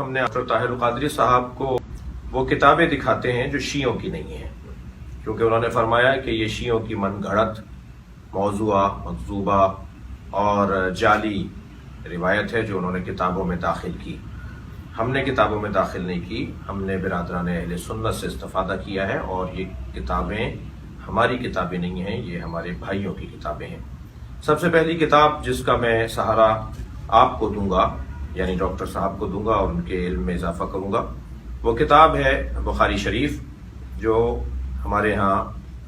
ہم نے ڈاکٹر طاہر القادری صاحب کو وہ کتابیں دکھاتے ہیں جو شیعوں کی نہیں ہیں، کیونکہ انہوں نے فرمایا کہ یہ شیعوں کی من گھڑت، موضوعہ، مکذوبہ اور جعلی روایت ہے جو انہوں نے کتابوں میں داخل کی۔ ہم نے کتابوں میں داخل نہیں کی، ہم نے برادران اہل سنت سے استفادہ کیا ہے، اور یہ کتابیں ہماری کتابیں نہیں ہیں، یہ ہمارے بھائیوں کی کتابیں ہیں۔ سب سے پہلی کتاب جس کا میں سہارا آپ کو دوں گا، یعنی ڈاکٹر صاحب کو دوں گا اور ان کے علم میں اضافہ کروں گا، وہ کتاب ہے بخاری شریف، جو ہمارے ہاں،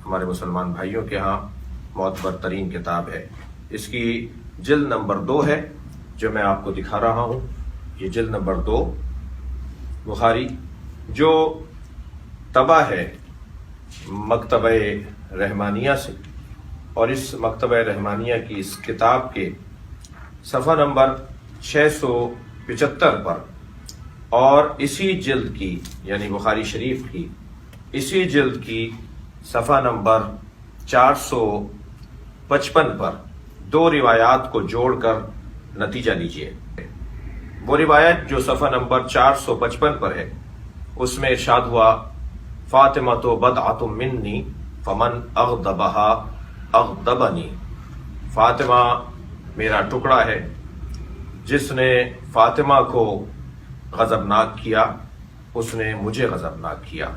ہمارے مسلمان بھائیوں کے ہاں معتبر ترین کتاب ہے۔ اس کی جلد نمبر 2 ہے جو میں آپ کو دکھا رہا ہوں۔ یہ جلد نمبر 2 بخاری، جو طبع ہے مکتبہ رحمانیہ سے، اور اس مکتبہ رحمانیہ کی اس کتاب کے صفحہ نمبر 675 پر، اور اسی جلد کی یعنی بخاری شریف کی اسی جلد کی صفحہ نمبر 455 پر 2 روایات کو جوڑ کر نتیجہ لیجئے۔ وہ روایت جو صفحہ نمبر 455 پر ہے، اس میں ارشاد ہوا: فاطمہ تو بدعۃ منی فمن اغضبها اغضبنی۔ فاطمہ میرا ٹکڑا ہے، جس نے فاطمہ کو غضبناک کیا اس نے مجھے غضبناک کیا۔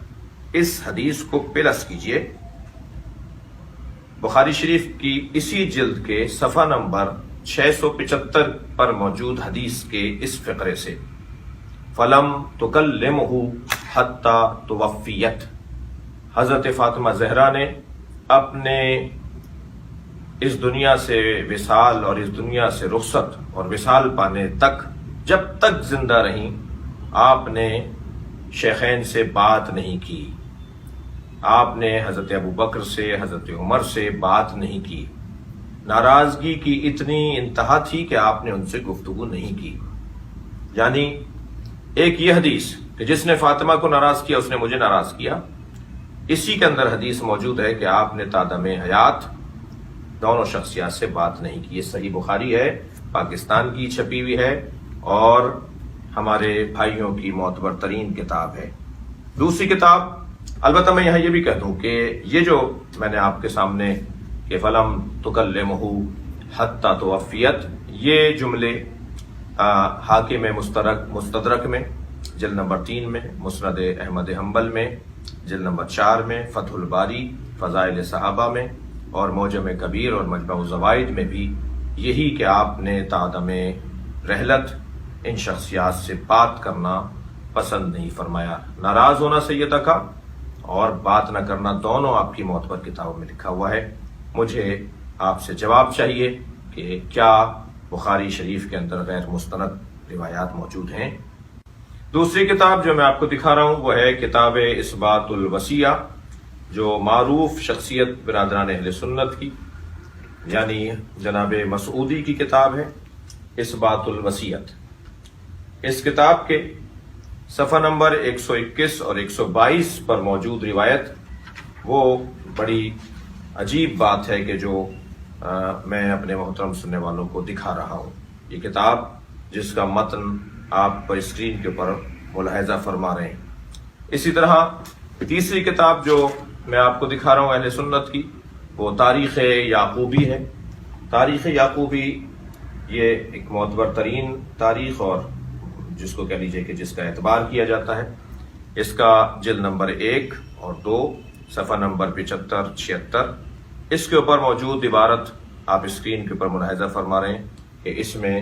اس حدیث کو پلس کیجئے بخاری شریف کی اسی جلد کے صفحہ نمبر 675 پر موجود حدیث کے اس فقرے سے: فلم تکلمہ حتی توفیت۔ حضرت فاطمہ زہرا نے اپنے اس دنیا سے وصال اور اس دنیا سے رخصت اور وصال پانے تک، جب تک زندہ رہیں، آپ نے شیخین سے بات نہیں کی، آپ نے حضرت ابو بکر سے، حضرت عمر سے بات نہیں کی۔ ناراضگی کی اتنی انتہا تھی کہ آپ نے ان سے گفتگو نہیں کی۔ یعنی ایک یہ حدیث کہ جس نے فاطمہ کو ناراض کیا اس نے مجھے ناراض کیا، اسی کے اندر حدیث موجود ہے کہ آپ نے تادم حیات دونوں شخصیات سے بات نہیں کی۔ یہ صحیح بخاری ہے، پاکستان کی چھپی ہوئی ہے، اور ہمارے بھائیوں کی معتبر ترین کتاب ہے۔ دوسری کتاب، البتہ میں یہاں یہ بھی کہہ دوں کہ یہ جو میں نے آپ کے سامنے کہ فلم تکلمہ حتی توفیت، یہ جملے حاکم مستدرک میں جلد نمبر 3 میں، مسند احمد حنبل میں جلد نمبر 4 میں، فتح الباری فضائل صحابہ میں، اور معجم کبیر اور مجمع الزوائد میں بھی یہی کہ آپ نے تعدم رحلت ان شخصیات سے بات کرنا پسند نہیں فرمایا۔ ناراض ہونا سیدہ کا اور بات نہ کرنا دونوں آپ کی معتبر کتابوں میں لکھا ہوا ہے۔ مجھے آپ سے جواب چاہیے کہ کیا بخاری شریف کے اندر غیر مستند روایات موجود ہیں؟ دوسری کتاب جو میں آپ کو دکھا رہا ہوں وہ ہے کتاب اثبات الوصیہ، جو معروف شخصیت برادران اہل سنت کی یعنی جناب مسعودی کی کتاب ہے، اثبات الوصیت۔ اس کتاب کے صفحہ نمبر 121 اور 122 پر موجود روایت وہ بڑی عجیب بات ہے کہ جو میں اپنے محترم سننے والوں کو دکھا رہا ہوں۔ یہ کتاب جس کا متن آپ پر اسکرین کے اوپر ملاحظہ فرما رہے ہیں۔ اسی طرح تیسری کتاب جو میں آپ کو دکھا رہا ہوں اہل سنت کی، وہ تاریخ یعقوبی ہے۔ تاریخ یعقوبی یہ ایک معتبر ترین تاریخ، اور جس کو کہہ لیجئے کہ جس کا اعتبار کیا جاتا ہے۔ اس کا جلد نمبر 1 اور 2، صفحہ نمبر 75-76، اس کے اوپر موجود عبارت آپ اسکرین کے اوپر ملاحظہ فرما رہے ہیں کہ اس میں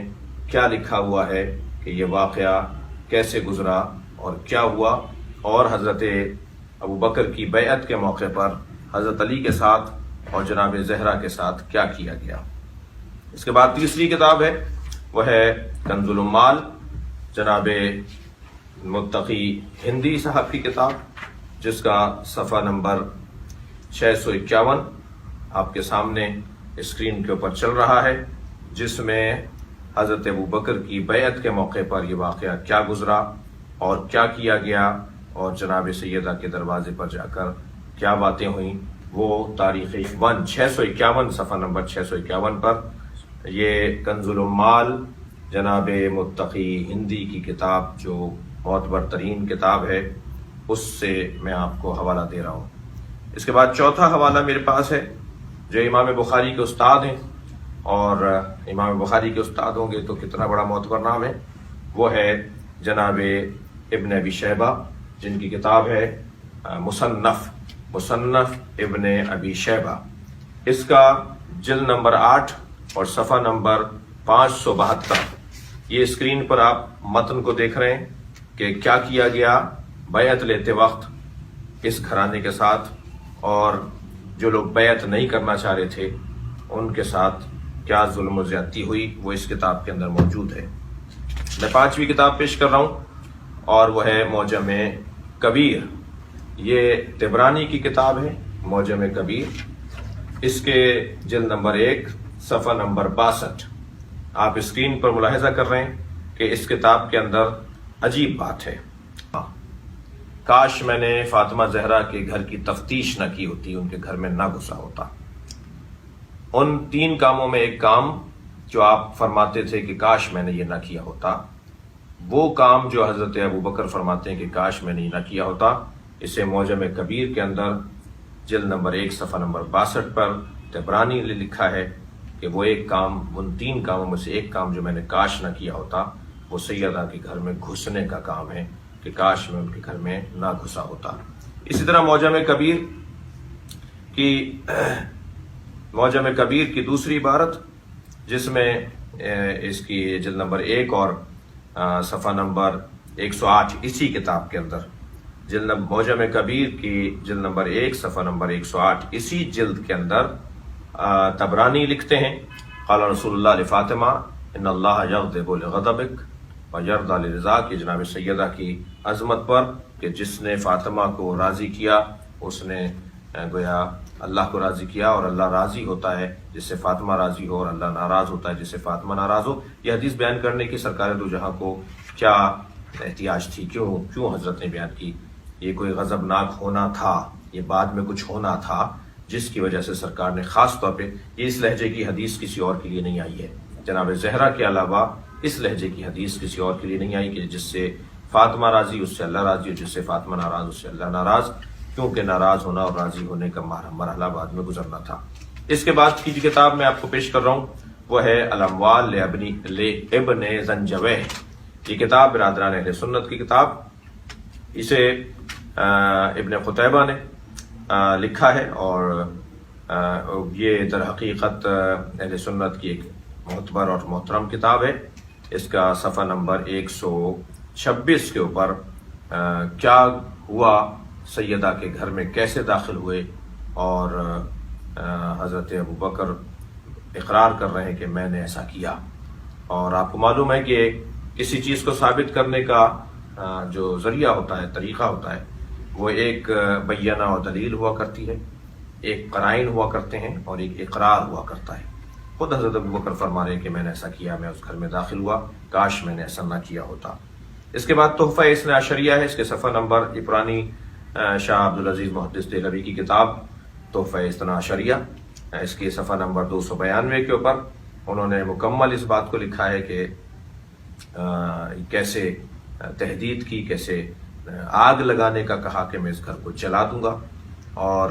کیا لکھا ہوا ہے کہ یہ واقعہ کیسے گزرا اور کیا ہوا، اور حضرت ابو بکر کی بیعت کے موقع پر حضرت علی کے ساتھ اور جناب زہرا کے ساتھ کیا کیا گیا۔ اس کے بعد تیسری کتاب ہے، وہ ہے کنز العمال، جناب متقی ہندی صاحب کی کتاب، جس کا صفحہ نمبر 651 آپ کے سامنے اسکرین کے اوپر چل رہا ہے، جس میں حضرت ابو بکر کی بیعت کے موقع پر یہ واقعہ کیا گزرا اور کیا کیا گیا، اور جناب سیدہ کے دروازے پر جا کر کیا باتیں ہوئیں، وہ تاریخ 651 صفحہ نمبر 651 پر یہ کنز العمال جناب متقی ہندی کی کتاب جو معتبر ترین کتاب ہے اس سے میں آپ کو حوالہ دے رہا ہوں۔ اس کے بعد چوتھا حوالہ میرے پاس ہے جو امام بخاری کے استاد ہیں، اور امام بخاری کے استاد ہوں گے تو کتنا بڑا معتبر نام ہے، وہ ہے جناب ابن ابی شیبہ، جن کی کتاب ہے مصنف ابن ابی شیبہ۔ اس کا جلد نمبر 8 اور صفحہ نمبر 572۔ یہ اسکرین پر آپ متن کو دیکھ رہے ہیں کہ کیا کیا گیا بیعت لیتے وقت اس گھرانے کے ساتھ، اور جو لوگ بیعت نہیں کرنا چاہ رہے تھے ان کے ساتھ کیا ظلم و زیادتی ہوئی، وہ اس کتاب کے اندر موجود ہے۔ میں 5ویں کتاب پیش کر رہا ہوں اور وہ ہے معجم کبیر۔ یہ طبرانی کی کتاب ہے معجم کبیر۔ اس کے جلد نمبر 1 صفحہ نمبر 62۔ آپ اسکرین پر ملاحظہ کر رہے ہیں کہ اس کتاب کے اندر عجیب بات ہے۔ کاش میں نے فاطمہ زہرا کے گھر کی تفتیش نہ کی ہوتی، ان کے گھر میں نہ گھسا ہوتا۔ ان 3 کاموں میں ایک کام جو آپ فرماتے تھے کہ کاش میں نے یہ نہ کیا ہوتا، وہ کام جو حضرت ابوبکر فرماتے ہیں کہ کاش میں نے یہ نہ کیا ہوتا، اسے معجم کبیر کے اندر جلد نمبر 1 صفحہ نمبر 62 پر طبرانی نے لکھا ہے کہ وہ ایک کام، ان 3 کاموں میں سے ایک کام جو میں نے کاش نہ کیا ہوتا، وہ سیدہ کے گھر میں گھسنے کا کام ہے کہ کاش میں ان کے گھر میں نہ گھسا ہوتا۔ اسی طرح معجم کبیر کی دوسری عبارت، جس میں اس کی جلد نمبر 1 اور صفحہ نمبر 108 اسی کتاب کے اندر، معجم کبیر کی جلد نمبر 1 صفحہ نمبر 108 اسی جلد کے اندر طبرانی لکھتے ہیں، قال رسول اللہ لفاطمہ ان اللہ یغضب لغضبک ویرضی لرضاک، کہ جناب سیدہ کی عظمت پر کہ جس نے فاطمہ کو راضی کیا اس نے گویا اللہ کو راضی کیا، اور اللہ راضی ہوتا ہے جس سے فاطمہ راضی ہو، اور اللہ ناراض ہوتا ہے جس سے فاطمہ ناراض ہو۔ یہ حدیث بیان کرنے کی سرکار دو جہاں کو کیا احتیاج تھی، کیوں حضرت نے بیان کی؟ یہ کوئی غضبناک ہونا تھا، یہ بعد میں کچھ ہونا تھا جس کی وجہ سے سرکار نے خاص طور پہ یہ اس لہجے کی حدیث کسی اور کے لیے نہیں آئی ہے، جناب زہرا کے علاوہ اس لہجے کی حدیث کسی اور کے لیے نہیں آئی کہ جس سے فاطمہ راضی اس سے اللہ راضی، اور جس سے فاطمہ ناراض اس سے اللہ ناراض، کیونکہ ناراض ہونا اور راضی ہونے کا مرحلہ بعد میں گزرنا تھا۔ اس کے بعد کی جو کتاب میں آپ کو پیش کر رہا ہوں وہ ہے الاموال لابن زنجویہ۔ یہ کتاب برادران اہل سنت کی کتاب، اسے ابن قتیبہ نے لکھا ہے، اور یہ در حقیقت اہل سنت کی ایک معتبر اور محترم کتاب ہے۔ اس کا صفحہ نمبر 126 کے اوپر کیا ہوا، سیدہ کے گھر میں کیسے داخل ہوئے، اور حضرت ابوبکر اقرار کر رہے ہیں کہ میں نے ایسا کیا۔ اور آپ کو معلوم ہے کہ کسی چیز کو ثابت کرنے کا جو ذریعہ ہوتا ہے، طریقہ ہوتا ہے، وہ ایک بینہ و دلیل ہوا کرتی ہے، ایک قرائن ہوا کرتے ہیں، اور ایک اقرار ہوا کرتا ہے۔ خود حضرت ابوبکر فرما رہے ہیں کہ میں نے ایسا کیا، میں اس گھر میں داخل ہوا، کاش میں نے ایسا نہ کیا ہوتا۔ اس کے بعد تحفہ اثنا عشریہ ہے، اس کے صفحہ نمبر، یہ پرانی شاہ عبدالعزیز محدث دہلوی کی کتاب تحفہ اثنا عشریہ، اس کے صفحہ نمبر 292 کے اوپر انہوں نے مکمل اس بات کو لکھا ہے کہ کیسے تہدید کی، کیسے آگ لگانے کا کہا کہ میں اس گھر کو جلا دوں گا، اور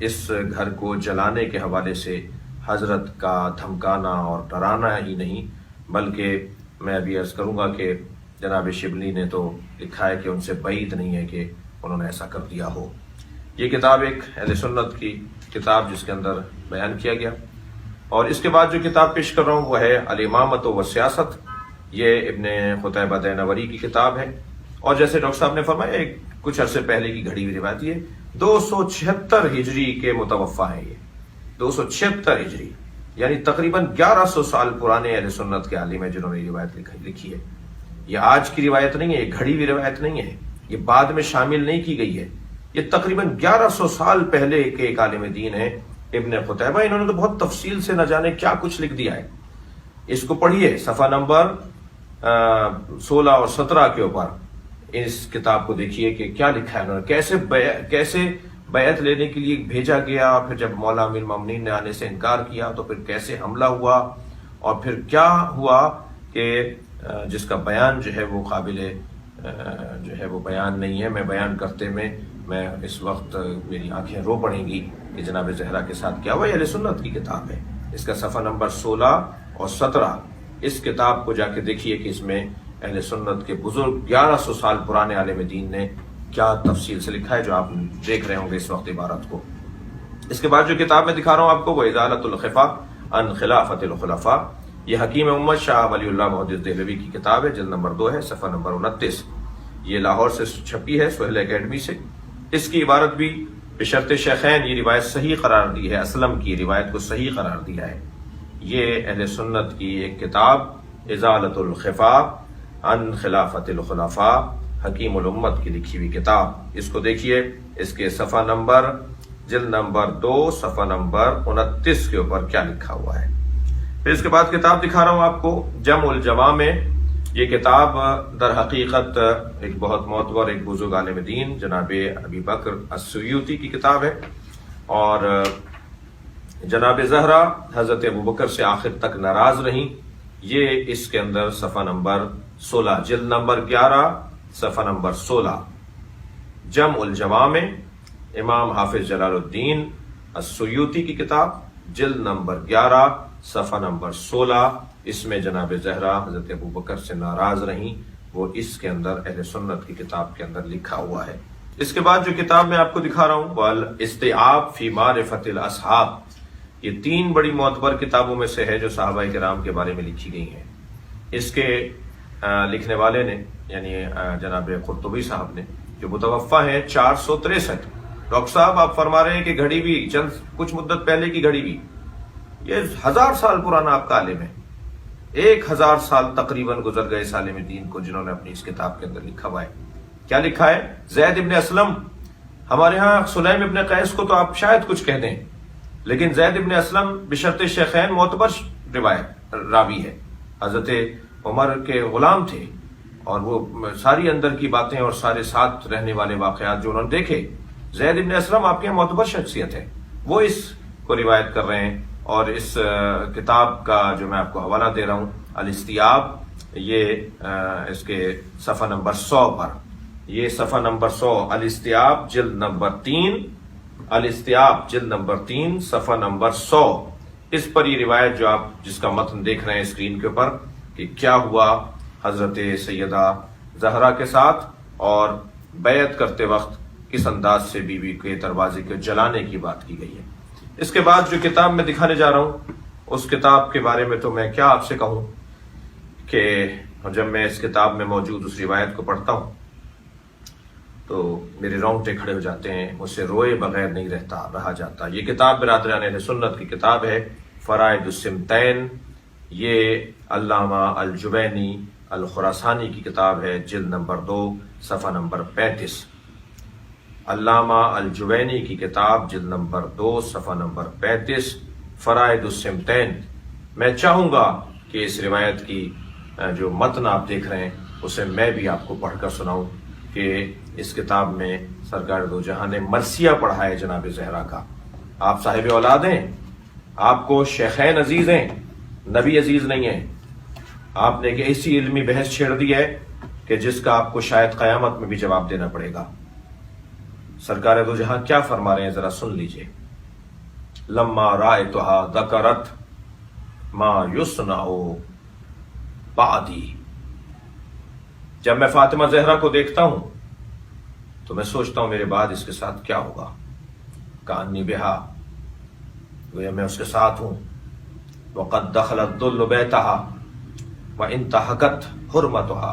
اس گھر کو جلانے کے حوالے سے حضرت کا دھمکانا اور ڈرانا ہی نہیں، بلکہ میں ابھی عرض کروں گا کہ جناب شبلی نے تو لکھا ہے کہ ان سے بعید نہیں ہے کہ انہوں نے ایسا کر دیا ہو۔ یہ کتاب ایک اہل سنت کی کتاب جس کے اندر بیان کیا گیا۔ اور اس کے بعد جو کتاب پیش کر رہا ہوں وہ ہے الامامۃ و سیاست، یہ ابن قتیبہ دینوری کی کتاب ہے، اور جیسے ڈاکٹر صاحب نے فرمایا ایک کچھ عرصے پہلے کی گھڑی ہوئی روایت، یہ 276 ہجری کے متوفہ ہیں، یہ 276 ہجری، یعنی تقریباً 1100 سال پرانے اہل سنت کے عالم ہیں جنہوں نے یہ روایت لکھی ہے۔ یہ آج کی روایت نہیں ہے، یہ گھڑی ہوئی روایت نہیں ہے، یہ بعد میں شامل نہیں کی گئی ہے، یہ تقریباً 1100 سال پہلے کے ایک عالم دین ہے ابن قتیبہ۔ انہوں نے تو بہت تفصیل سے نہ جانے کیا کچھ لکھ دیا ہے، اس کو پڑھیے صفحہ نمبر 16 اور 17 کے اوپر اس کتاب کو دیکھیے کہ کیا لکھا ہے انہوں نے، کیسے بیعت لینے کے لیے بھیجا گیا، پھر جب مولا امیر المومنین نے آنے سے انکار کیا تو پھر کیسے حملہ ہوا، اور پھر کیا ہوا کہ جس کا بیان جو ہے وہ قابل جو ہے وہ بیان نہیں ہے. میں بیان کرتے میں اس وقت میری آنکھیں رو پڑیں گی کہ جناب زہرا کے ساتھ کیا ہوا. یہ اہل سنت کی کتاب ہے. اس کا صفحہ نمبر 16 اور 17 اس کتاب کو جا کے دیکھیے کہ اس میں اہل سنت کے بزرگ 1100 سال پرانے عالم دین نے کیا تفصیل سے لکھا ہے، جو آپ دیکھ رہے ہوں گے اس وقت عبارت کو. اس کے بعد جو کتاب میں دکھا رہا ہوں آپ کو وہ ازالۃ الخفا عن خلافۃ الخلفاء، یہ حکیم امت شاہ ولی اللہ محدث دہلوی کی کتاب ہے. جلد نمبر 2 ہے، صفحہ نمبر 29. یہ لاہور سے چھپی ہے، سہیل اکیڈمی سے. اس کی عبارت بھی بشرط شیخین یہ روایت صحیح قرار دی ہے، اسلم کی روایت کو صحیح قرار دیا ہے. یہ اہل سنت کی ایک کتاب ازالۃ الخفا عن خلافۃ الخلفاء، حکیم الامت کی لکھی ہوئی کتاب. اس کو دیکھیے، اس کے صفحہ نمبر جلد نمبر 2 صفحہ نمبر 29 کے اوپر کیا لکھا ہوا ہے. پھر اس کے بعد کتاب دکھا رہا ہوں آپ کو جمع الجوامع. یہ کتاب در حقیقت ایک بہت معتبر ایک بزرگ عالم دین جناب ابی بکر السیوطی کی کتاب ہے، اور جناب زہرا حضرت ابوبکر سے آخر تک ناراض رہیں. یہ اس کے اندر صفحہ نمبر 16 جلد نمبر 11 صفحہ نمبر 16 جمع الجوامع، امام حافظ جلال الدین السیوطی کی کتاب، جلد نمبر 11 صفحہ نمبر 16. اس میں جناب زہرا حضرت ابوبکر سے ناراض رہیں، وہ اس کے اندر اہل سنت کی کتاب کے اندر لکھا ہوا ہے. اس کے بعد جو کتاب میں آپ کو دکھا رہا ہوں والاستیعاب فی معرفت الاصحاب، یہ 3 بڑی معتبر کتابوں میں سے ہے جو صحابہ کرام کے بارے میں لکھی گئی ہیں. اس کے لکھنے والے نے یعنی جناب قرطبی صاحب نے، جو متوفی ہیں 463. ڈاکٹر صاحب آپ فرما رہے ہیں کہ گھڑی بھی کچھ مدت پہلے کی گھڑی بھی، یہ 1000 سال پرانا آپ کا عالم ہے. 1000 سال تقریباً گزر گئے اس عالم دین کو جنہوں نے اپنی اس کتاب کے اندر لکھا ہوا ہے. کیا لکھا ہے؟ زید ابن اسلم، ہمارے ہاں سلیم ابن قیس کو تو آپ شاید کچھ کہہ دیں، لیکن زید ابن اسلم بشرط شیخین معتبر روایت راوی ہے. حضرت عمر کے غلام تھے، اور وہ ساری اندر کی باتیں اور سارے ساتھ رہنے والے واقعات جو انہوں نے دیکھے. زید ابن اسلم آپ کے یہاں معتبر شخصیت ہے، وہ اس کو روایت کر رہے ہیں. اور اس کتاب کا جو میں آپ کو حوالہ دے رہا ہوں الاستیعاب، یہ اس کے صفحہ نمبر 100 پر، یہ صفحہ نمبر 100 الاستیعاب جلد نمبر 3، الاستیعاب جلد نمبر 3 صفحہ نمبر 100. اس پر یہ روایت جو آپ جس کا متن دیکھ رہے ہیں اسکرین کے اوپر کہ کیا ہوا حضرت سیدہ زہرا کے ساتھ، اور بیعت کرتے وقت کس انداز سے بیوی کے دروازے کو جلانے کی بات کی گئی ہے. اس کے بعد جو کتاب میں دکھانے جا رہا ہوں اس کتاب کے بارے میں تو میں کیا آپ سے کہوں کہ جب میں اس کتاب میں موجود اس روایت کو پڑھتا ہوں تو میرے رونگٹے کھڑے ہو جاتے ہیں، مجھ سے روئے بغیر نہیں رہا جاتا. یہ کتاب برادران اہل سنت کی کتاب ہے، فرائض السمتین. یہ علامہ الجوینی الخراسانی کی کتاب ہے، جلد نمبر 2 صفحہ نمبر 35. علامہ الجوینی کی کتاب جلد نمبر 2 صفحہ نمبر 35 فرائض السمتین. میں چاہوں گا کہ اس روایت کی جو متن آپ دیکھ رہے ہیں اسے میں بھی آپ کو پڑھ کر سناؤں کہ اس کتاب میں سرکار دو جہاں نے مرثیہ پڑھا ہے جناب زہرا کا. آپ صاحب اولاد ہیں، آپ کو شیخین عزیز ہیں، نبی عزیز نہیں ہیں. آپ نے ایک ایسی علمی بحث چھیڑ دی ہے کہ جس کا آپ کو شاید قیامت میں بھی جواب دینا پڑے گا. سرکار دو جہاں کیا فرما رہے ہیں ذرا سن لیجئے. لما رأیتها ذکرت ما یصنع بعدی، جب میں فاطمہ زہرا کو دیکھتا ہوں تو میں سوچتا ہوں میرے بعد اس کے ساتھ کیا ہوگا. کانی بہا، گویا میں اس کے ساتھ ہوں. وقد دخلت الذل بیتها وانتهكت حرمتها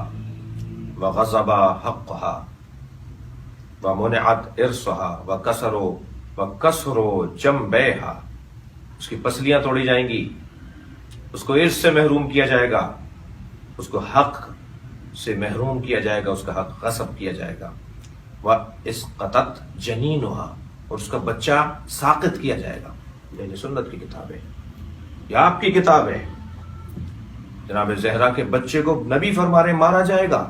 وغصب حقها ومنعت ارثها وكسر جنبيها. اس کی پسلیاں توڑی جائیں گی، اس کو ارث سے محروم کیا جائے گا، اس کو حق سے محروم کیا جائے گا، اس کا حق غصب کیا جائے گا. واسقطت جنینها، اور اس کا بچہ ساقط کیا جائے گا. یہ سنت کی کتاب ہے، یہ آپ کی کتاب ہے. جناب زہرا کے بچے کو نبی فرما رہے مارا جائے گا،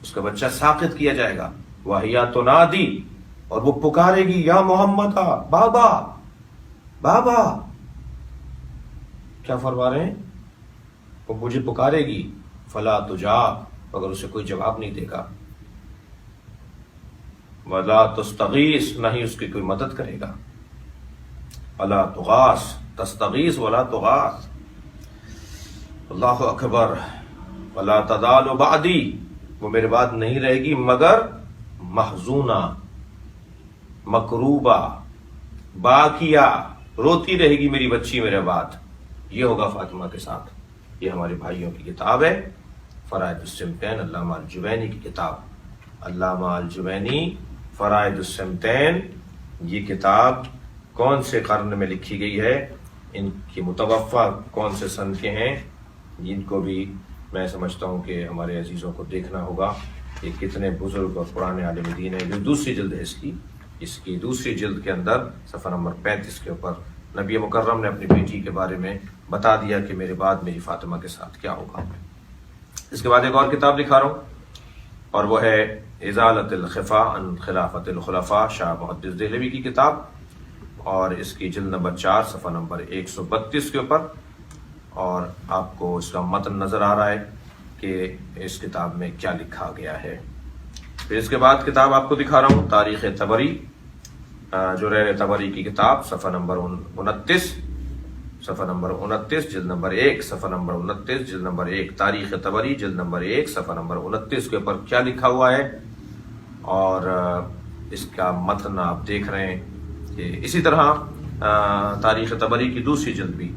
اس کا بچہ ساقط کیا جائے گا. وَهِيَ تُنَادِي، اور وہ پکارے گی یا محمد، بابا بابا. کیا فرما رہے ہیں؟ وہ مجھے پکارے گی فلا تجاب، مگر اسے کوئی جواب نہیں دے گا، ولا تستغیث، نہ ہی اس کی کوئی مدد کرے گا، ولا تغاث، تستغیث ولا تغاث، اللہ اکبر، ولا تزال بعدی، وہ میرے بعد نہیں رہے گی مگر محزونہ، مکروبہ، باکیہ، روتی رہے گی میری بچی میرے بعد۔ یہ ہوگا فاطمہ کے ساتھ۔ یہ ہمارے بھائیوں کی کتاب ہے، فرائض الصمتین، علامہ الجوینی کی کتاب، علامہ الجوینی فرائض الصمتین۔ یہ کتاب کون سے قرن میں لکھی گئی ہے، ان کی متوفہ کون سے سن کے ہیں، جن کو بھی میں سمجھتا ہوں کہ ہمارے عزیزوں کو دیکھنا ہوگا کہ کتنے بزرگ اور پرانے عالم دین ہیں۔ جو دوسری جلد ہے اس کی دوسری جلد کے اندر صفحہ نمبر 35 کے اوپر نبی مکرم نے اپنی بیٹی کے بارے میں بتا دیا کہ میرے بعد میری فاطمہ کے ساتھ کیا ہوگا۔ اس کے بعد ایک اور کتاب دکھا رہا ہوں، اور وہ ہے ازالۃ الخفا عن خلافت الخلفاء، شاہ محدث دہلوی کی کتاب، اور اس کی جلد نمبر 4 صفحہ نمبر 132 کے اوپر، اور آپ کو اس کا متن نظر آ رہا ہے کہ اس کتاب میں کیا لکھا گیا ہے۔ پھر اس کے بعد کتاب آپ کو دکھا رہا ہوں، تاریخ طبری، جریر طبری کی کتاب، صفحہ نمبر 29، صفحہ نمبر 29، جلد نمبر 1، صفحہ نمبر 29، جلد نمبر 1، تاریخ طبری، جلد نمبر 1، صفحہ نمبر 29 کے اوپر کیا لکھا ہوا ہے، اور اس کا متن آپ دیکھ رہے ہیں کہ اسی طرح تاریخ طبری کی دوسری جلد بھی،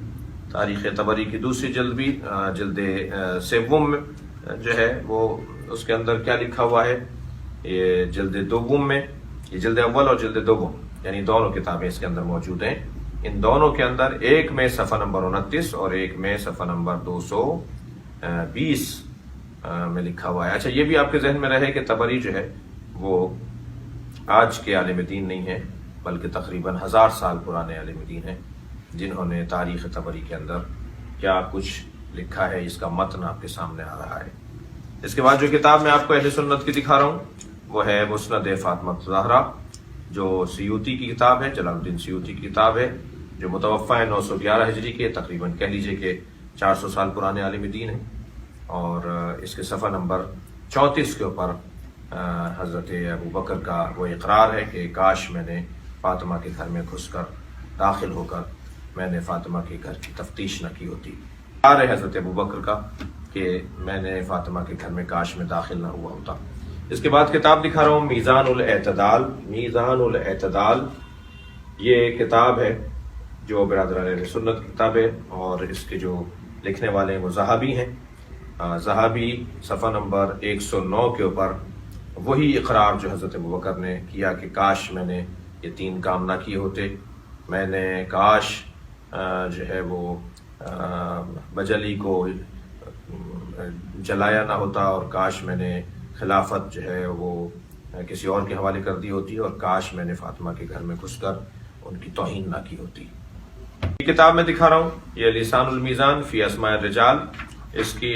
تاریخ طبری کی دوسری جلد بھی، جلد سوم جو ہے وہ اس کے اندر کیا لکھا ہوا ہے، یہ جلد دوم میں، یہ جلد اول اور جلد دوم یعنی دونوں کتابیں اس کے اندر موجود ہیں۔ ان دونوں کے اندر ایک میں صفحہ نمبر 29 اور ایک میں صفحہ نمبر 220 میں لکھا ہوا ہے۔ اچھا، یہ بھی آپ کے ذہن میں رہے کہ طبری جو ہے وہ آج کے عالم دین نہیں ہے، بلکہ تقریباً 1000 سال پرانے عالم دین ہیں، جنہوں نے تاریخ طبری کے اندر کیا کچھ لکھا ہے، اس کا متن آپ کے سامنے آ رہا ہے۔ اس کے بعد جو کتاب میں آپ کو اہل سنت کی دکھا رہا ہوں وہ ہے مسند فاطمہ الزہرا، جو سیوطی کی کتاب ہے، جلال الدین سیوطی کی کتاب ہے، جو متوفہ ہے 911 ہجری کے، تقریباً کہہ لیجئے کہ 400 سال پرانے عالم دین ہیں، اور اس کے صفحہ نمبر 34 کے اوپر حضرت ابو بکر کا وہ اقرار ہے کہ کاش میں نے فاطمہ کے گھر میں گھس کر، داخل ہو کر میں نے فاطمہ کے گھر کی تفتیش نہ کی ہوتی۔ اقرار ہے حضرت ابو بکر کا کہ میں نے فاطمہ کے گھر میں کاش میں داخل نہ ہوا ہوتا۔ اس کے بعد کتاب دکھا رہا ہوں، میزان الاعتدال، میزان الاعتدال، یہ کتاب ہے جو برادران اہل سنت کی کتاب ہے، اور اس کے جو لکھنے والے ہیں وہ زہابی ہیں۔ زہابی صفحہ نمبر 109 کے اوپر وہی اقرار جو حضرت ابوبکر نے کیا کہ کاش میں نے یہ 3 کام نہ کیے ہوتے، میں نے کاش جو ہے وہ بجلی کو جلایا نہ ہوتا، اور کاش میں نے خلافت جو ہے وہ کسی اور کے حوالے کر دی ہوتی، اور کاش میں نے فاطمہ کے گھر میں گھس کر ان کی توہین نہ کی ہوتی۔ یہ کتاب میں دکھا رہا ہوں، یہ لسان المیزان فی اسماء الرجال، اس کی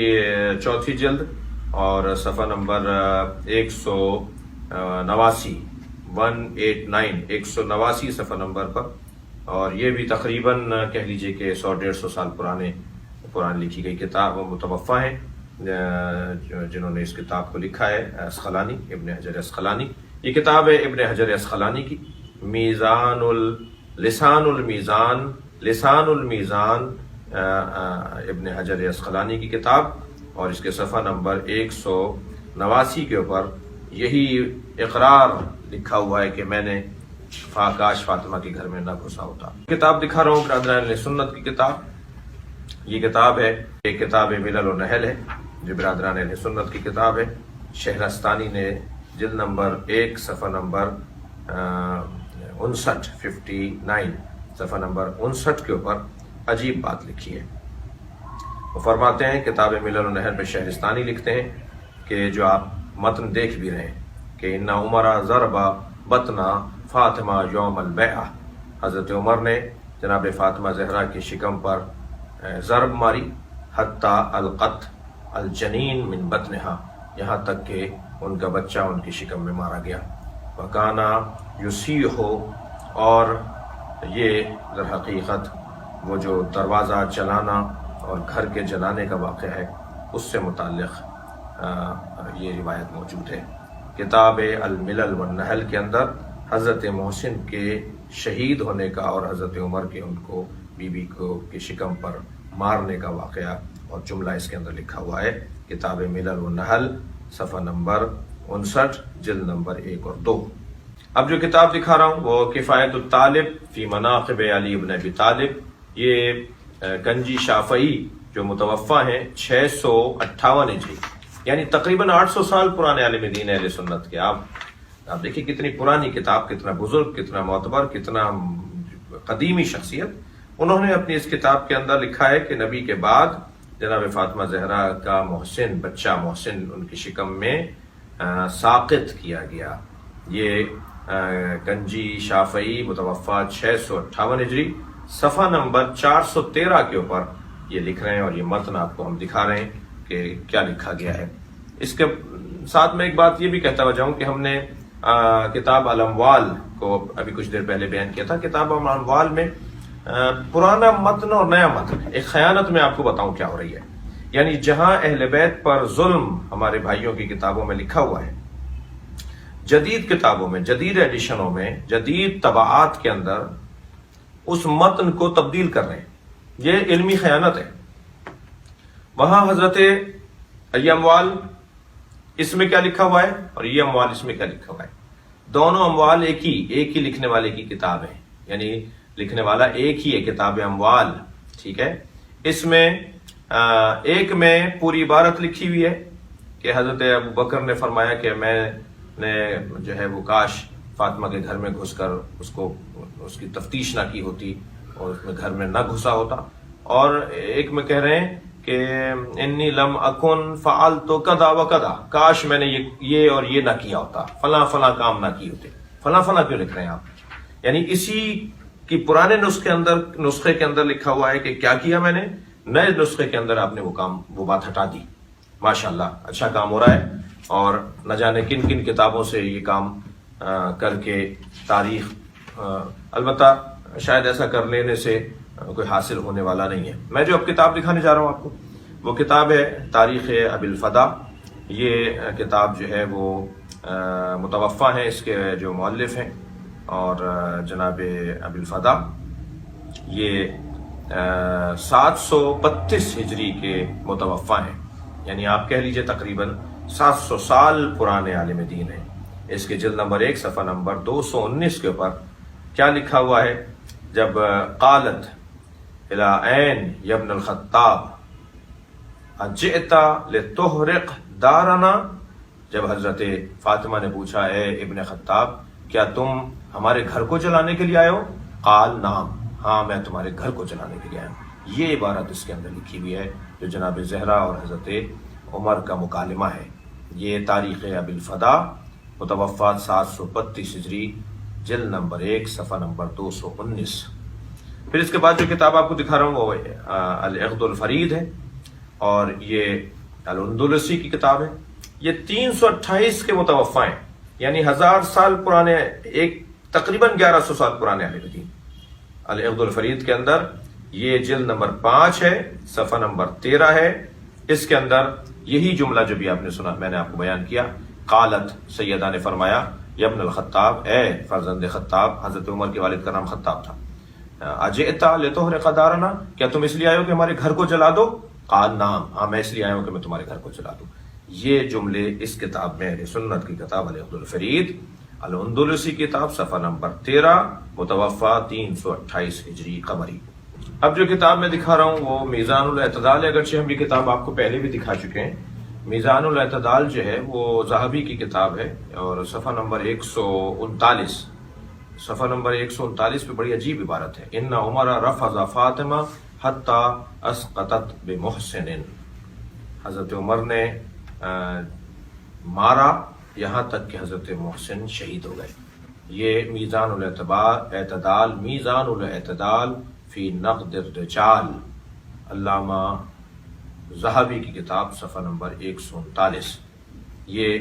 4تھی جلد اور صفحہ نمبر 189، 189 صفحہ نمبر پر، اور یہ بھی تقریباً کہہ لیجئے کہ 100-150 سال پرانی لکھی گئی کتاب، متوفہ ہیں جنہوں نے اس کتاب کو لکھا ہے، اسقلانی، ابن حجر اسقلانی۔ یہ کتاب ہے ابن حجر اسقلانی کی، لسان المیزان، لسان المیزان، ابن حجر اسقلانی کی کتاب، اور اس کے صفحہ نمبر 189 کے اوپر یہی اقرار لکھا ہوا ہے کہ میں نے کاش فاطمہ کے گھر میں نہ گھسا ہوتا۔ کتاب دکھا رہا ہوں برادران اہل سنت کی کتاب، یہ کتاب ہے، یہ کتاب ملل و نحل ہے، جو برادران اہل سنت کی کتاب ہے۔ شہرستانی نے جلد نمبر 1 صفحہ نمبر 59 صفحہ نمبر 59 کے اوپر عجیب بات لکھی ہے۔ وہ فرماتے ہیں، کتاب ملل و نحل پہ شہرستانی لکھتے ہیں کہ جو آپ متن دیکھ بھی رہے ہیں کہ ان عمر ضربا بطنا فاطمہ یوم البیعہ، حضرت عمر نے جناب فاطمہ زہرا کی شکم پر ضرب ماری، حتی القت الجنین من بطنہا، یہاں تک کہ ان کا بچہ ان کی شکم میں مارا گیا۔ وکانا یسیح، اور یہ در حقیقت وہ جو دروازہ جلانا اور گھر کے جلانے کا واقعہ ہے، اس سے متعلق یہ روایت موجود ہے۔ کتاب الملل والنحل کے اندر حضرت محسن کے شہید ہونے کا اور حضرت عمر کے ان کو بیوی کو کی شکم پر مارنے کا واقعہ اور جملہ اس کے اندر لکھا ہوا ہے۔ کتاب ملل والنحل صفحہ نمبر 59 جلد نمبر 1 اور 2۔ اب جو کتاب دکھا رہا ہوں وہ کفایت الطالب فی مناقب علی بن ابی طالب، یہ گنجی شافعی جو متوفہ ہیں 658 ہجری، یعنی تقریباً 800 سال پرانے عالم دین اہل سنت کے۔ آپ دیکھیں کتنی پرانی کتاب، کتنا بزرگ، کتنا معتبر، کتنا قدیمی شخصیت۔ انہوں نے اپنی اس کتاب کے اندر لکھا ہے کہ نبی کے بعد جناب فاطمہ زہرا کا محسن، بچہ محسن ان کی شکم میں ساقط کیا گیا۔ یہ گنجی شافعی متوفہ 658 ہجری صفحہ نمبر 413 کے اوپر یہ لکھ رہے ہیں، اور یہ متن آپ کو ہم دکھا رہے ہیں کہ کیا لکھا گیا ہے۔ اس کے ساتھ میں ایک بات یہ بھی کہتا ہوا جاؤں کہ ہم نے کتاب الاموال کو ابھی کچھ دیر پہلے بیان کیا تھا۔ کتاب الاموال میں پرانا متن اور نیا متن، ایک خیانت میں آپ کو بتاؤں کیا ہو رہی ہے، یعنی جہاں اہل بیت پر ظلم ہمارے بھائیوں کی کتابوں میں لکھا ہوا ہے، جدید کتابوں میں، جدید ایڈیشنوں میں، جدید طبعات کے اندر اس متن کو تبدیل کر رہے ہیں۔ یہ علمی خیانت ہے۔ وہاں حضرت یہ اموال اس میں کیا لکھا ہوا ہے اور یہ اموال اس میں کیا لکھا ہوا ہے، دونوں اموال ایک ہی لکھنے والے کی کتاب ہے، یعنی لکھنے والا ایک ہی ہے، کتاب اموال، ٹھیک ہے۔ اس میں ایک میں پوری عبارت لکھی ہوئی ہے کہ حضرت ابو بکر نے فرمایا کہ میں نے جو ہے وہ کاش فاطمہ کے گھر میں گھس کر اس کی تفتیش نہ کی ہوتی اور اس میں گھر میں نہ گھسا ہوتا، اور ایک میں کہہ رہے ہیں کہ انی لم اکن فعلت کذا و کذا، کاش میں نے یہ اور یہ نہ کیا ہوتا، فلاں فلاں کام نہ کیے ہوتے۔ فلاں فلاں کیوں لکھ رہے ہیں آپ؟ یعنی اسی کی پرانے نسخے کے اندر لکھا ہوا ہے کہ کیا کیا میں نے، نئے نسخے کے اندر آپ نے وہ بات ہٹا دی۔ ماشاءاللہ اچھا کام ہو رہا ہے، اور نہ جانے کن کن کتابوں سے یہ کام کر کے تاریخ، البتہ شاید ایسا کر لینے سے کوئی حاصل ہونے والا نہیں ہے۔ میں جو اب کتاب دکھانے جا رہا ہوں آپ کو، وہ کتاب ہے تاریخ ابی الفدا۔ یہ کتاب جو ہے وہ متوفہ ہیں اس کے جو مؤلف ہیں، اور جناب ابی الفدا یہ 732 ہجری کے متوفہ ہیں، یعنی آپ کہہ لیجئے تقریباً 700 سال پرانے عالم دین ہیں۔ اس کے جلد نمبر 1 صفحہ نمبر 219 کے اوپر کیا لکھا ہوا ہے، جب قالت الی عین یا ابن الخطاب اجئت لتحرق دارنا، جب حضرت فاطمہ نے پوچھا اے ابن خطاب کیا تم ہمارے گھر کو جلانے کے لیے آئے ہو؟ قال نعم، ہاں میں تمہارے گھر کو جلانے کے لیے آیا ہوں۔ یہ عبارت اس کے اندر لکھی ہوئی ہے جو جناب زہرا اور حضرت عمر کا مکالمہ ہے۔ یہ تاریخ ابی الفدا متوفہ 732 ہجری جلد نمبر 1 صفحہ نمبر 219۔ پھر اس کے بعد جو کتاب آپ کو دکھا رہا ہوں وہ العقد الفرید ہے، اور یہ الاندلسی کی کتاب ہے۔ یہ 328 کے متوفہ ہیں، یعنی 1000 سال پرانے، ایک تقریباً 1100 سال پرانے عالم دین۔ العقد الفرید کے اندر یہ جلد نمبر 5 ہے، صفحہ نمبر 13 ہے۔ اس کے اندر یہی جملہ جو بھی آپ نے سنا، میں نے آپ کو بیان کیا، قالت، سیدہ نے فرمایا، یا ابن الخطاب، اے فرزند خطاب، حضرت عمر کے والد کا نام خطاب تھا، اجئت لتحرق دارنا، کیا تم اس لیے آئے ہو کہ ہمارے گھر کو جلا دو؟ قال نعم، ہاں میں اس لیے آیا ہوں کہ میں تمہارے گھر کو جلا دوں۔ یہ جملے اس کتاب میں اہل سنت کی کتاب العقد الفرید الاندلسی کتاب صفحہ نمبر 13 متوفہ 328 ہجری قمری۔ اب جو کتاب میں دکھا رہا ہوں وہ میزان الاعتدال ہے، اگرچہ ہم یہ کتاب آپ کو پہلے بھی دکھا چکے ہیں۔ میزان الاعتدال جو ہے وہ ذہبی کی کتاب ہے، اور صفحہ نمبر 139، صفحہ نمبر 139 پہ بڑی عجیب عبارت ہے، ان عمر رفض فاطمہ حتی اسقطت بمحسن، حضرت عمر نے مارا یہاں تک کہ حضرت محسن شہید ہو گئے۔ یہ میزان الاعتدال، میزان الاعتدال فی نقد الرجال، علامہ ذہبی کی کتاب، صفحہ نمبر 139۔ یہ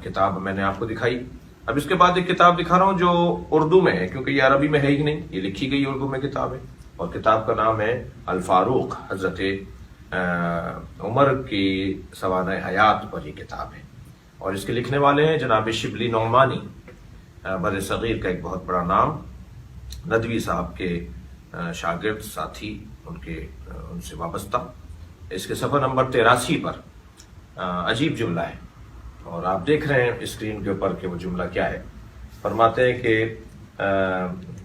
کتاب میں نے آپ کو دکھائی۔ اب اس کے بعد ایک کتاب دکھا رہا ہوں جو اردو میں ہے، کیونکہ یہ عربی میں ہے ہی نہیں، یہ لکھی گئی اردو میں کتاب ہے، اور کتاب کا نام ہے الفاروق، حضرت عمر کی سوانح حیات پر یہ کتاب ہے، اور اس کے لکھنے والے ہیں جناب شبلی نعمانی، بر صغیر کا ایک بہت بڑا نام، ندوی صاحب کے شاگرد ساتھی، ان سے وابستہ۔ اس کے صفحہ نمبر 83 پر عجیب جملہ ہے، اور آپ دیکھ رہے ہیں اسکرین کے اوپر کہ وہ جملہ کیا ہے۔ فرماتے ہیں کہ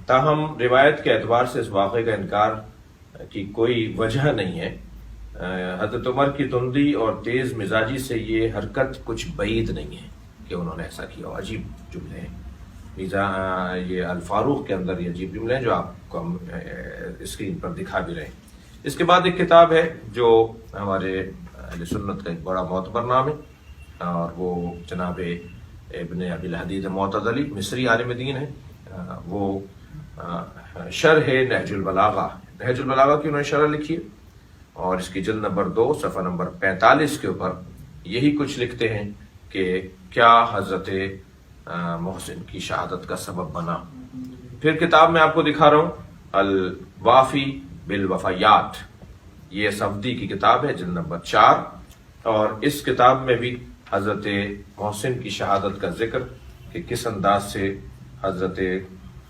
تاہم روایت کے اعتبار سے اس واقعے کا انکار کی کوئی وجہ نہیں ہے۔ حضرت عمر کی تندی اور تیز مزاجی سے یہ حرکت کچھ بعید نہیں ہے کہ انہوں نے ایسا کیا۔ عجیب جملے ہیں، یہ الفاروق کے اندر یہ عجیب جملے ہیں جو آپ کو ہم اسکرین پر دکھا بھی رہے ہیں۔ اس کے بعد ایک کتاب ہے جو ہمارے اہل سنت کا ایک بڑا معتبر نام ہے، اور وہ جناب ابن ابی الحدید معتزلی مصری عالم دین ہے۔ وہ شرح نہج البلاغہ، نہج البلاغہ کی انہوں نے شرح لکھی ہے، اور اس کی جلد نمبر 2 صفحہ نمبر 45 کے اوپر یہی کچھ لکھتے ہیں کہ کیا حضرت محسن کی شہادت کا سبب بنا۔ پھر کتاب میں آپ کو دکھا رہا ہوں الوافی بالوفایات، یہ صفدی کی کتاب ہے، جلد نمبر 4، اور اس کتاب میں بھی حضرت محسن کی شہادت کا ذکر کہ کس انداز سے حضرت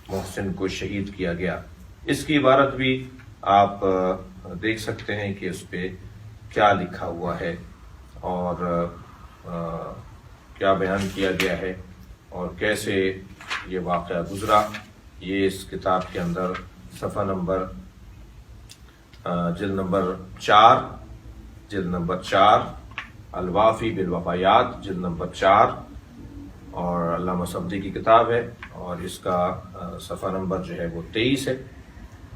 محسن کو شہید کیا گیا، اس کی عبارت بھی آپ دیکھ سکتے ہیں کہ اس پہ کیا لکھا ہوا ہے اور کیا بیان کیا گیا ہے اور کیسے یہ واقعہ گزرا۔ یہ اس کتاب کے اندر صفحہ نمبر جلد نمبر 4 الوافی بالوفایات، جلد نمبر 4، اور علامہ صفدی کی کتاب ہے، اور اس کا صفحہ نمبر جو ہے وہ 23 ہے،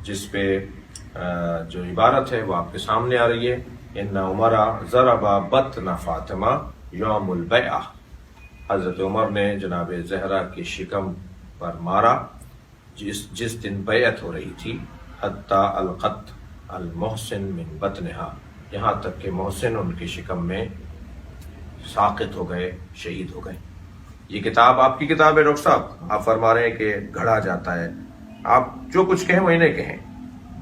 جس پہ جو عبارت ہے وہ آپ کے سامنے آ رہی ہے۔ ان عمر ضرب بطن فاطمہ یوم البیعہ، حضرت عمر نے جناب زہرا کے شکم پر مارا جس دن بیعت ہو رہی تھی، حتی القت المحسن من بطنہا، یہاں تک کہ محسن ان کے شکم میں ساقط ہو گئے، شہید ہو گئے۔ یہ کتاب آپ کی کتاب ہے ڈاکٹر صاحب، آپ فرما رہے ہیں کہ گھڑا جاتا ہے، آپ جو کچھ کہیں وہی نہیں کہیں،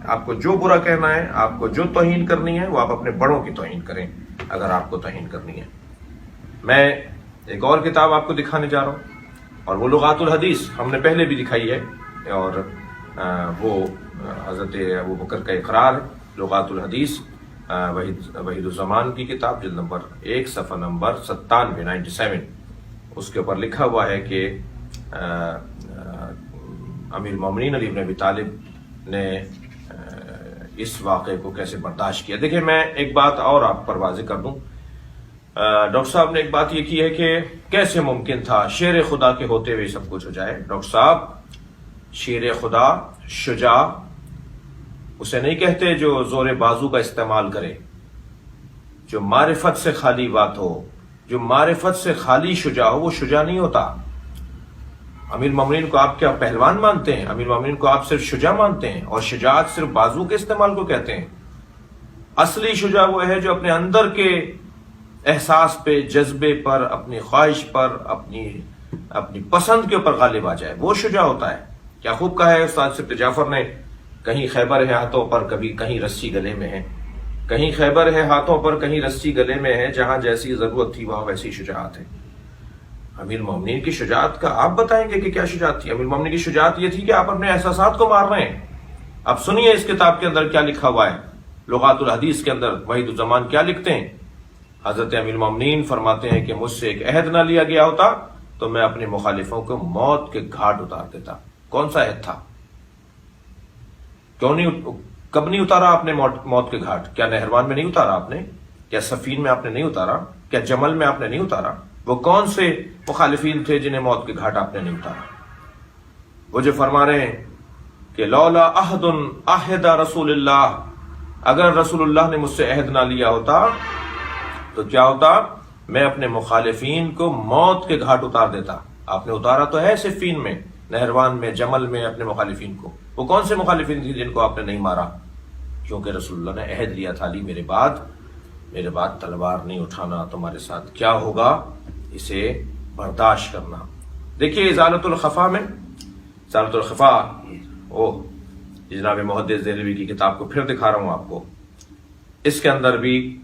آپ کو جو برا کہنا ہے، آپ کو جو توہین کرنی ہے، وہ آپ اپنے بڑوں کی توہین کریں اگر آپ کو توہین کرنی ہے۔ میں ایک اور کتاب آپ کو دکھانے جا رہا ہوں، اور وہ لغات الحدیث ہم نے پہلے بھی دکھائی ہے، اور وہ حضرت ابوبکر کا اقرار ہے، لغات الحدیث وحید الزمان کی کتاب، جلد نمبر 1 صفحہ نمبر 97 اس کے اوپر لکھا ہوا ہے کہ امیر المومنین علی بن ابی طالب نے اس واقعے کو کیسے برداشت کیا۔ دیکھیں، میں ایک بات اور آپ پر واضح کر دوں، ڈاکٹر صاحب نے ایک بات یہ کی ہے کہ کیسے ممکن تھا شیر خدا کے ہوتے ہوئے سب کچھ ہو جائے۔ ڈاکٹر صاحب، شیر خدا شجاع اسے نہیں کہتے جو زور بازو کا استعمال کرے، جو معرفت سے خالی بات ہو، جو معرفت سے خالی شجاع ہو، وہ شجاع نہیں ہوتا۔ امیر المومنین کو آپ کیا پہلوان مانتے ہیں؟ امیر المومنین کو آپ صرف شجاع مانتے ہیں، اور شجاعت صرف بازو کے استعمال کو کہتے ہیں۔ اصلی شجاع وہ ہے جو اپنے اندر کے احساس پہ، جذبے پر، اپنی خواہش پر، اپنی پسند کے اوپر غالب آ جائے، وہ شجاع ہوتا ہے۔ کیا خوب کہا ہے استاد سبت جعفر نے، کہیں خیبر ہے ہاتھوں پر، کبھی کہیں رسی گلے میں ہے، کہیں خیبر ہے ہاتھوں پر، کہیں رسی گلے میں ہے، جہاں جیسی ضرورت تھی وہاں ویسی شجاعت ہے۔ امیر المومنین کی شجاعت کا آپ بتائیں گے کہ کیا شجاعت تھی؟ امیر المومنین کی شجاعت یہ تھی کہ آپ اپنے احساسات کو مار رہے ہیں۔ اب سنیے اس کتاب کے اندر کیا لکھا ہوا ہے، لغات الحدیث کے اندر وحید الزمان کیا لکھتے ہیں۔ حضرت امیر المومنین فرماتے ہیں کہ مجھ سے ایک عہد نہ لیا گیا ہوتا تو میں اپنے مخالفوں کو موت کے گھاٹ اتار دیتا۔ کون سا عہد تھا؟ کب نہیں اتارا آپ نے موت کے گھاٹ؟ کیا نہروان میں نہیں اتارا آپ نے؟ کیا صفین میں آپ نے نہیں اتارا؟ کیا جمل میں آپ نے نہیں اتارا؟ وہ کون سے مخالفین تھے جنہیں موت کے گھاٹ آپ نے نہیں اتارا؟ وہ جو فرما رہے ہیں کہ لولا عہد عہد رسول اللہ، اگر رسول اللہ نے مجھ سے عہد نہ لیا ہوتا تو کیا ہوتا؟ میں اپنے مخالفین کو موت کے گھاٹ اتار دیتا۔ آپ نے اتارا تو ہے صفین میں، نہروان میں، جمل میں اپنے مخالفین کو۔ وہ کون سے مخالفین تھے جن کو آپ نے نہیں مارا؟ کیونکہ رسول اللہ نے عہد لیا تھا، علی میرے بعد تلوار نہیں اٹھانا، تمہارے ساتھ کیا ہوگا اسے برداشت کرنا۔ دیکھیے ازالۃ الخفا میں، ازالۃ الخفا، جناب محدث دہلوی کی کتاب کو پھر دکھا رہا ہوں آپ کو، اس کے اندر بھی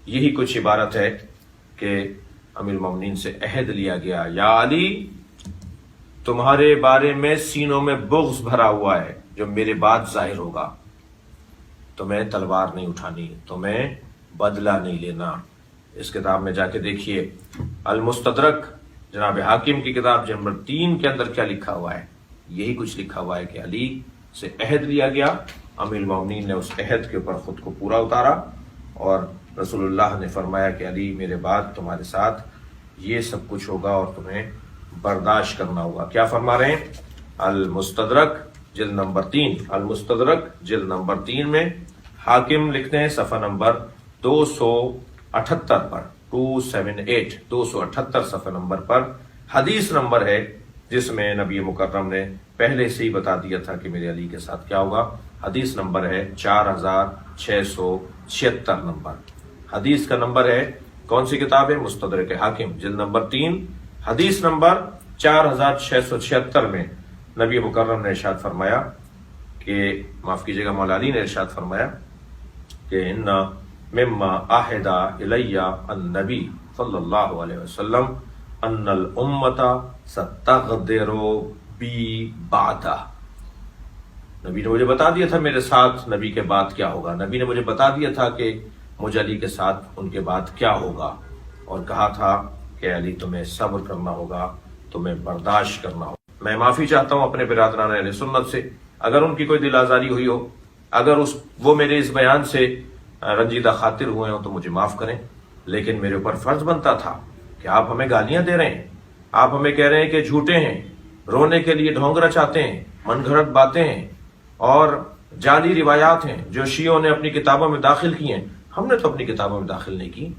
یہی کچھ عبارت ہے کہ امیر المومنین سے عہد لیا گیا، یا علی تمہارے بارے میں سینوں میں بغض بھرا ہوا ہے، جو میرے بعد ظاہر ہوگا تمہیں تلوار نہیں اٹھانی، تمہیں بدلہ نہیں لینا۔ اس کتاب میں جا کے دیکھیے، المستدرک جناب حاکم کی کتاب نمبر 3 کے اندر کیا لکھا ہوا ہے، یہی کچھ لکھا ہوا ہے کہ علی سے عہد لیا گیا، امیر المومنین نے اس عہد کے اوپر خود کو پورا اتارا، اور رسول اللہ نے فرمایا کہ علی میرے بعد تمہارے ساتھ یہ سب کچھ ہوگا اور تمہیں برداشت کرنا ہوگا۔ کیا فرما رہے ہیں؟ المستدرک جلد نمبر 3، المستدرک جلد نمبر 3 میں حاکم لکھتے ہیں صفحہ نمبر 278 پر، 278 278 صفحہ نمبر پر حدیث نمبر ہے جس میں نبی مکرم نے پہلے سے ہی بتا دیا تھا کہ میرے علی کے ساتھ کیا ہوگا۔ حدیث نمبر ہے 4676 نمبر، حدیث کا نمبر ہے، کون سی کتاب ہے؟ مستدرک حاکم جلد نمبر 3 حدیث نمبر 4676 میں نبی مکرم نے ارشاد فرمایا کہ، معاف کیجیے گا، مولا علی نے ارشاد فرمایا کہ ان مما عہد الی النبی صلی اللہ علیہ وسلم ان الامت ستغدر بی بعدہ۔ نبی نے مجھے بتا دیا تھا میرے ساتھ نبی کے بعد کیا ہوگا، نبی نے مجھے بتا دیا تھا کہ مجھے علی کے ساتھ ان کے بعد کیا ہوگا، اور کہا تھا کہ علی تمہیں صبر کرنا ہوگا، تمہیں برداشت کرنا ہوگا۔ میں معافی چاہتا ہوں اپنے برادران اہل سنت سے، اگر ان کی کوئی دل آزاری ہوئی ہو، اگر وہ میرے اس بیان سے رنجیدہ خاطر ہوئے ہوں تو مجھے معاف کریں، لیکن میرے اوپر فرض بنتا تھا کہ آپ ہمیں گالیاں دے رہے ہیں، آپ ہمیں کہہ رہے ہیں کہ جھوٹے ہیں، رونے کے لیے ڈھونگ رچاتے ہیں، من گھڑت باتیں ہیں اور جعلی روایات ہیں جو شیعوں نے اپنی کتابوں میں داخل کی ہیں۔ ہم نے تو اپنی کتابوں میں داخل نہیں کی،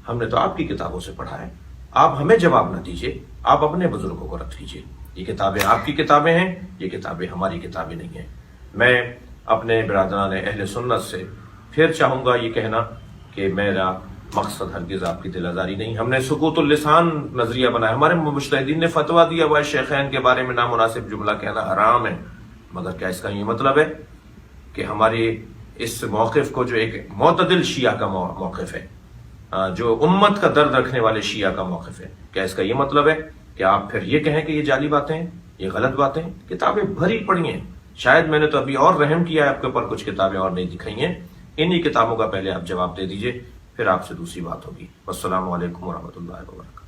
ہم نے تو آپ کی کتابوں سے پڑھا ہے۔ آپ ہمیں جواب نہ دیجیے، آپ اپنے بزرگوں کو رد کیجیے۔ یہ کتابیں آپ کی کتابیں ہیں، یہ کتابیں ہماری کتابیں نہیں ہیں۔ میں اپنے برادران اہل سنت سے پھر چاہوں گا یہ کہنا کہ میرا مقصد ہرگز آپ کی دل آزاری نہیں۔ ہم نے سکوت اللسان نظریہ بنایا، ہمارے مجتہدین نے فتویٰ دیا ہوا ہے شیخین کے بارے میں نامناسب جملہ کہنا حرام ہے، مگر کیا اس کا یہ مطلب ہے کہ ہمارے اس موقف کو، جو ایک معتدل شیعہ کا موقف ہے، جو امت کا درد رکھنے والے شیعہ کا موقف ہے، کیا اس کا یہ مطلب ہے کہ آپ پھر یہ کہیں کہ یہ جعلی باتیں ہیں، یہ غلط باتیں ہیں؟ کتابیں بھری پڑی ہیں، شاید میں نے تو ابھی اور رحم کیا ہے آپ کے اوپر، کچھ کتابیں اور نہیں دکھائی ہیں، انہی کتابوں کا پہلے آپ جواب دے دیجئے، پھر آپ سے دوسری بات ہوگی۔ والسلام علیکم ورحمۃ اللہ وبرکاتہ۔